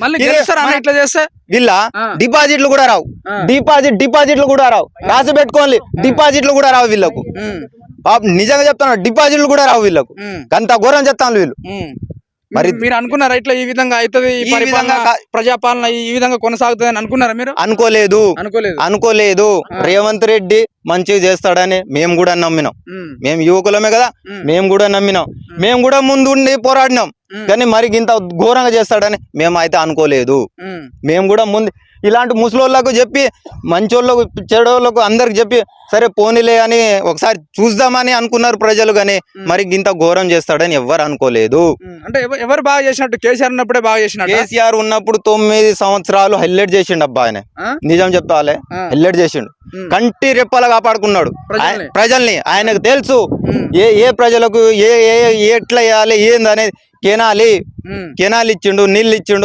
మళ్ళీ గెలుస్తారా అన్న ఇట్లా చేస్తే? వీళ్ళ డిపాజిట్లు కూడా రావు, డిపాజిట్లు కూడా రావు, రాసి పెట్టుకోవాలి, డిపాజిట్లు కూడా రావు వీళ్ళకు. నిజంగా చెప్తాను, డిపాజిట్లు కూడా రావు వీళ్ళకు. అంత ఘోరం చెప్తాను వీళ్ళు. మరి మీరు అనుకున్నారా ఇట్లా ఈ విధంగా అవుతుంది ప్రజాపాలన ఈ విధంగా కొనసాగుతుంది అని అనుకున్నారా మీరు? అనుకోలేదు. రేవంత్ రెడ్డి మంచిగా చేస్తాడని మేము కూడా నమ్మినాం. మేము యువకులమే కదా, మేము కూడా నమ్మినాం. మేము కూడా ముందుండి పోరాడినాం. కానీ మరి ఇంత ఘోరంగా చేస్తాడని మేము అయితే అనుకోలేదు. మేము కూడా ముందు ఇలాంటి ముసలోళ్ళకు చెప్పి, మంచోళ్ళకు చెడోళ్ళకు అందరికి చెప్పి సరే పోనీలే అని ఒకసారి చూద్దామని అనుకున్నారు ప్రజలు. కానీ మరి ఇంత ఘోరం చేస్తాడని ఎవ్వరు అనుకోలేదు. అంటే ఎవరు బాగా చేసినట్టు? కేసీఆర్ ఉన్నప్పుడే బాగా చేసినట్టు. కేసీఆర్ ఉన్నప్పుడు 9 సంవత్సరాలు హైలైట్ చేసిండు అబ్బా. ఆయన నిజం చెప్తాలే, హైలైట్ చేసిండు. కంటి రెప్పలా కాపాడుకున్నాడు ప్రజల్ని. ఆయనకు తెలుసు ఏ ప్రజలకు ఎట్లా వేయాలి ఏందనేది. కెనాలి ఇచ్చిండు, నీళ్ళు ఇచ్చిండు.